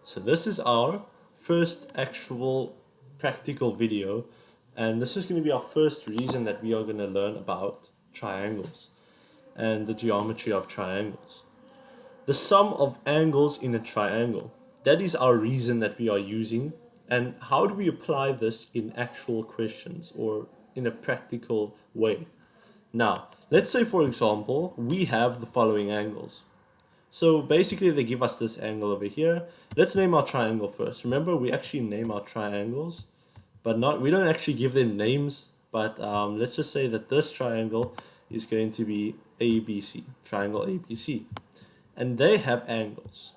So this is our first actual practical video, and this is going to be our first reason that we are going to learn about triangles and the geometry of triangles. The sum of angles in a triangle. That is our reason that we are using. And how do we apply this in actual questions or in a practical way? Now, let's say for example, we have the following angles. So basically they give us this angle over here. Let's name our triangle first. Remember, we actually name our triangles, but we don't actually give them names, but let's just say that this triangle is going to be ABC, triangle ABC. And they have angles.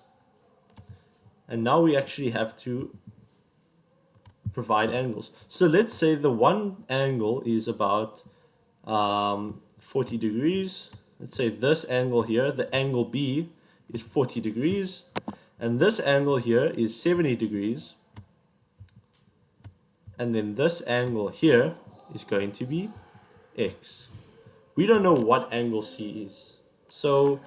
And now we actually have to provide angles. So let's say the one angle is about 40 degrees. Let's say this angle here, the angle B, is 40 degrees. And this angle here is 70 degrees. And then this angle here is going to be X. We don't know what angle C is. So,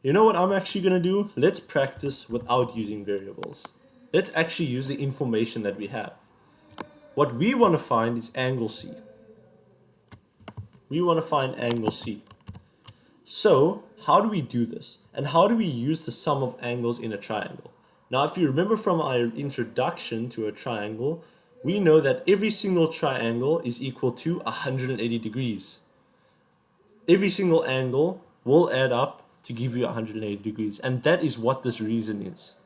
you know what I'm actually going to do? Let's practice without using variables. Let's actually use the information that we have. What we want to find is angle C. We want to find angle C. So, how do we do this? And how do we use the sum of angles in a triangle? Now, if you remember from our introduction to a triangle, we know that every single triangle is equal to 180 degrees. Every single angle will add up to give you 180 degrees. And that is what this reason is.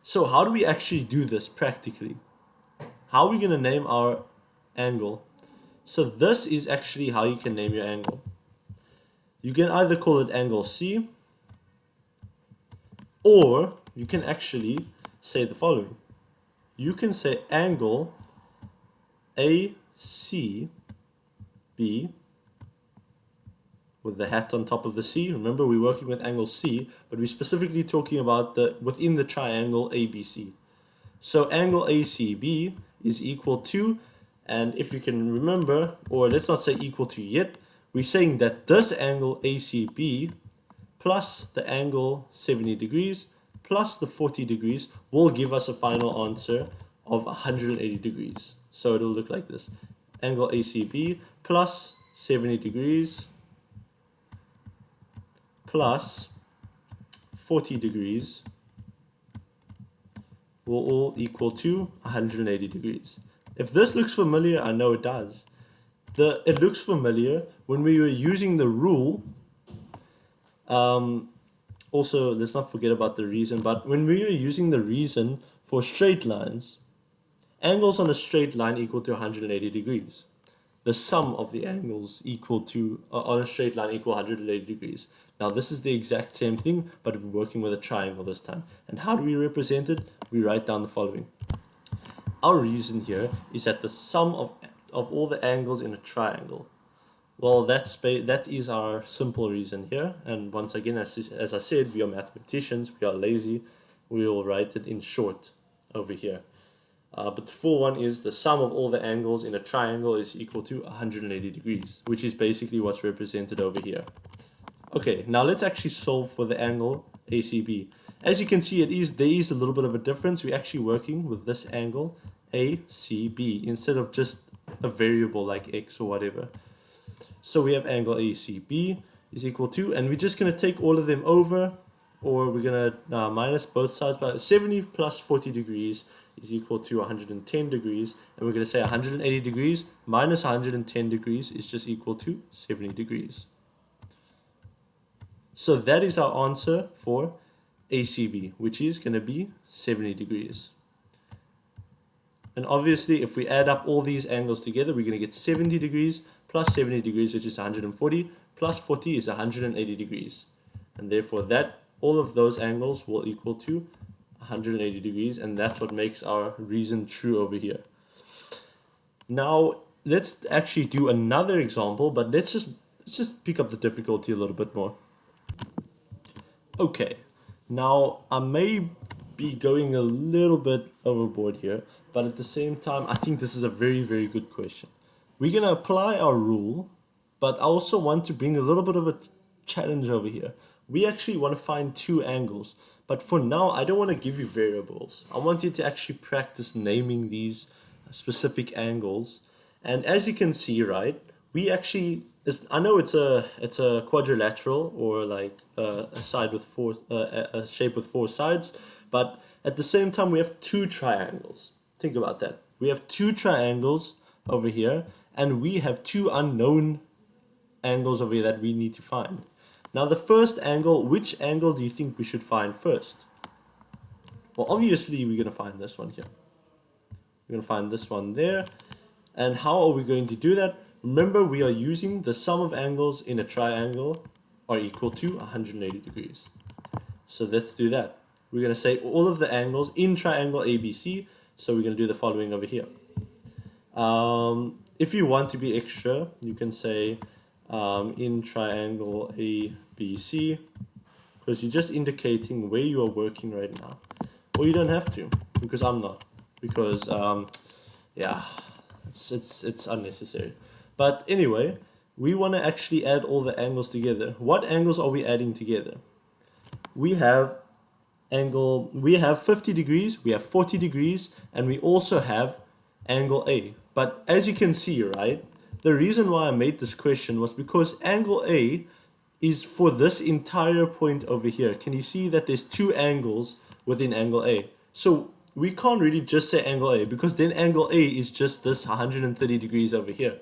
So how do we actually do this practically? How are we going to name our angle? So this is actually how you can name your angle. You can either call it angle C, or you can actually say the following. You can say angle ACB with the hat on top of the C. Remember, we're working with angle C, but we're specifically talking about within the triangle ABC. So angle ACB is equal to, and if you can remember, or let's not say equal to yet, we're saying that this angle ACB plus the angle 70 degrees plus the 40 degrees will give us a final answer of 180 degrees. So it'll look like this. Angle ACB plus 70 degrees plus 40 degrees will all equal to 180 degrees. If this looks familiar, I know it does. It looks familiar when we were using the rule. Also, let's not forget about the reason, but when we were using the reason for straight lines, angles on a straight line equal to 180 degrees. The sum of the angles equal to on a straight line equal 180 degrees. Now this is the exact same thing, but we're working with a triangle this time. And how do we represent it? We write down the following. Our reason here is that the sum of all the angles in a triangle. Well, that is our simple reason here. And once again, as I said, we are mathematicians, we are lazy. We will write it in short over here. But the full one is the sum of all the angles in a triangle is equal to 180 degrees, which is basically what's represented over here. Okay, now let's actually solve for the angle ACB. As you can see, there is a little bit of a difference. We're actually working with this angle ACB instead of just a variable like X or whatever. So we have angle ACB is equal to, and we're just going to take all of them over, or we're going to minus both sides by 70 plus 40 degrees is equal to 110 degrees, and we're going to say 180 degrees minus 110 degrees is just equal to 70 degrees. So that is our answer for ACB, which is going to be 70 degrees. And obviously, if we add up all these angles together, we're going to get 70 degrees plus 70 degrees, which is 140, plus 40 is 180 degrees. And therefore, all of those angles will equal to 180 degrees, and that's what makes our reason true over here. Now, let's actually do another example, but let's just pick up the difficulty a little bit more. Okay, now I may be going a little bit overboard here, but at the same time, I think this is a very, very good question. We're going to apply our rule, but I also want to bring a little bit of a challenge over here. we actually want to find two angles. But for now, I don't want to give you variables. I want you to actually practice naming these specific angles. And as you can see, right, we actually, I know it's a quadrilateral, or like a side with four, a shape with four sides, but at the same time we have two triangles. Think about that. We have two triangles over here, and we have two unknown angles over here that we need to find. Now the first angle, which angle do you think we should find first? Well, obviously we're going to find this one here. We're going to find this one there. And how are we going to do that? Remember, we are using the sum of angles in a triangle are equal to 180 degrees. So let's do that. We're going to say all of the angles in triangle ABC. So we're going to do the following over here. If you want to be extra, you can say in triangle ABC, because you're just indicating where you are working right now. Or you don't have to, because I'm not. Because, yeah, it's unnecessary. But anyway, we want to actually add all the angles together. What angles are we adding together? We have 50 degrees, we have 40 degrees, and we also have angle A. But as you can see, right, the reason why I made this question was because angle A is for this entire point over here. Can you see that there's two angles within angle A? So we can't really just say angle A, because then angle A is just this 130 degrees over here.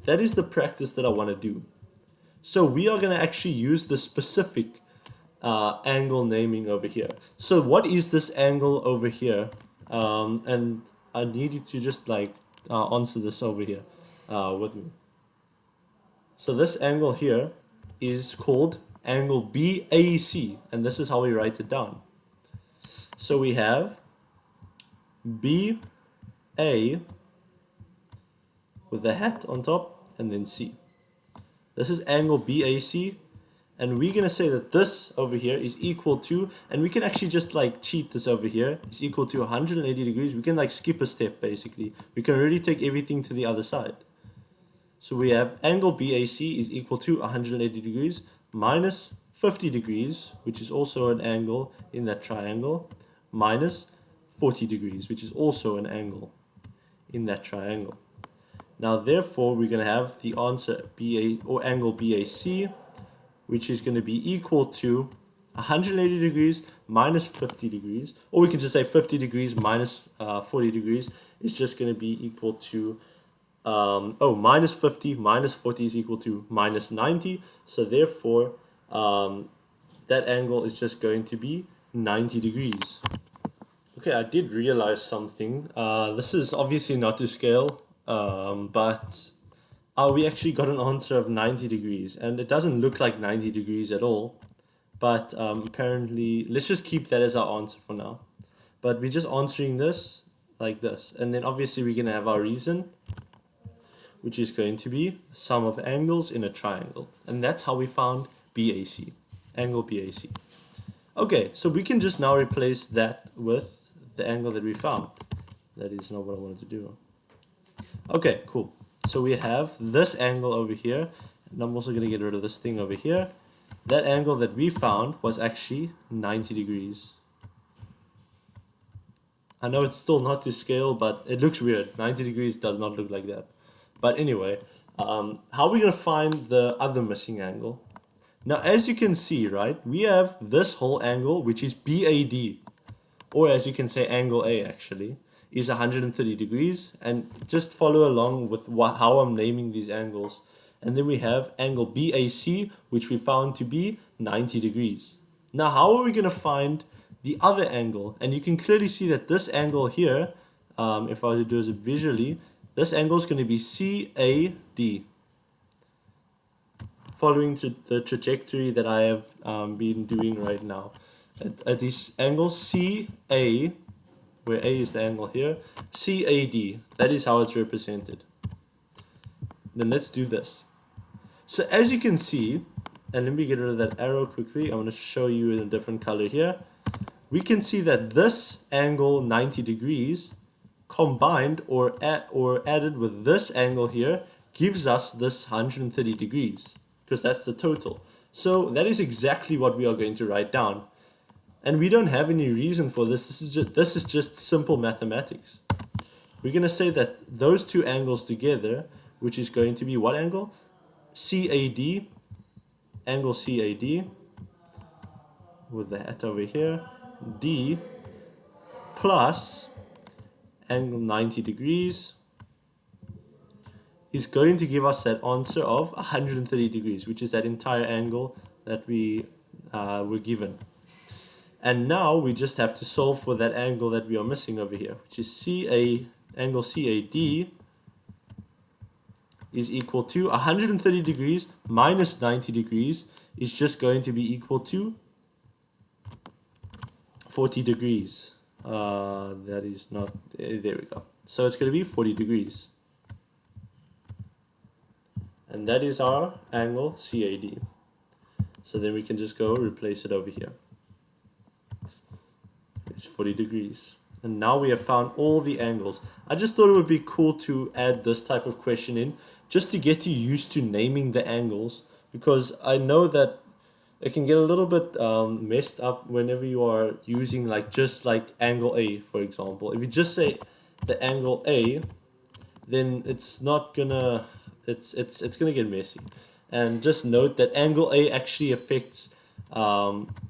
That is the practice that I want to do. So we are going to actually use the specific angle naming over here. So what is this angle over here? And I need you to just like answer this over here with me. So this angle here is called angle BAC, and this is how we write it down. So we have BA with the hat on top, and then C. This is angle BAC, and we're going to say that this over here is equal to, and we can actually just like cheat this over here, is equal to 180 degrees. We can like skip a step basically. We can really take everything to the other side. So we have angle BAC is equal to 180 degrees minus 50 degrees, which is also an angle in that triangle, minus 40 degrees, which is also an angle in that triangle. Now therefore we're going to have the answer BA, or angle BAC, which is going to be equal to 180 degrees minus 50 degrees, or we can just say 50 degrees minus 40 degrees is just going to be equal to minus 50 minus 40 is equal to minus 90. So therefore that angle is just going to be 90 degrees. Okay, I did realize something. This is obviously not to scale, but we actually got an answer of 90 degrees, and it doesn't look like 90 degrees at all. But apparently, let's just keep that as our answer for now. But we're just answering this like this, and then obviously we're going to have our reason, which is going to be sum of angles in a triangle. And that's how we found BAC, angle BAC. Okay, so we can just now replace that with the angle that we found. That is not what I wanted to do. Okay, cool. So we have this angle over here, and I'm also going to get rid of this thing over here. That angle that we found was actually 90 degrees. I know it's still not to scale, but it looks weird. 90 degrees does not look like that. But anyway, how are we going to find the other missing angle? Now, as you can see, right, we have this whole angle, which is BAD, or as you can say, angle A actually, is 130 degrees. And just follow along with how I'm naming these angles. And then we have angle BAC, which we found to be 90 degrees. Now, how are we going to find the other angle? And you can clearly see that this angle here, if I were to do it visually, this angle is going to be CAD, following the trajectory that I have been doing right now. At this angle CA, where A is the angle here, CAD, that is how it's represented. Then let's do this. So as you can see, and let me get rid of that arrow quickly, I'm going to show you in a different color here. We can see that this angle 90 degrees combined or added with this angle here gives us this 130 degrees, because that's the total. So that is exactly what we are going to write down. And we don't have any reason for this. This is just simple mathematics. We're going to say that those two angles together, which is going to be what angle? CAD, angle CAD, with the hat over here, D plus angle 90 degrees is going to give us that answer of 130 degrees, which is that entire angle that we were given. And now we just have to solve for that angle that we are missing over here, which is angle CAD is equal to 130 degrees minus 90 degrees is just going to be equal to 40 degrees. That is not, there we go. So it's going to be 40 degrees. And that is our angle CAD. So then we can just go replace it over here. It's 40 degrees. And now we have found all the angles. I just thought it would be cool to add this type of question in, just to get you used to naming the angles, because I know that it can get a little bit messed up whenever you are using just like angle A, for example. If you just say the angle A, then it's not gonna, it's gonna get messy. And just note that angle A actually affects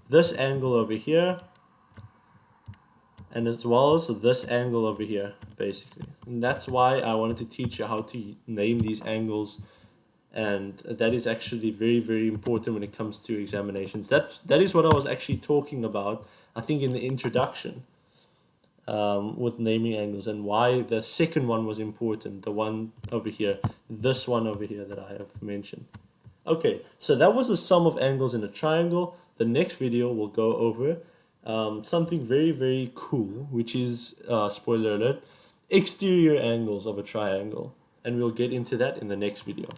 this angle over here, and as well as this angle over here, basically. And that's why I wanted to teach you how to name these angles, and that is actually very, very important when it comes to examinations. That is what I was actually talking about, I think, in the introduction, with naming angles, and why the second one was important, the one over here, this one over here that I have mentioned. Okay, so that was the sum of angles in a triangle. The next video will go over something very, very cool, which is, spoiler alert, exterior angles of a triangle. And we'll get into that in the next video.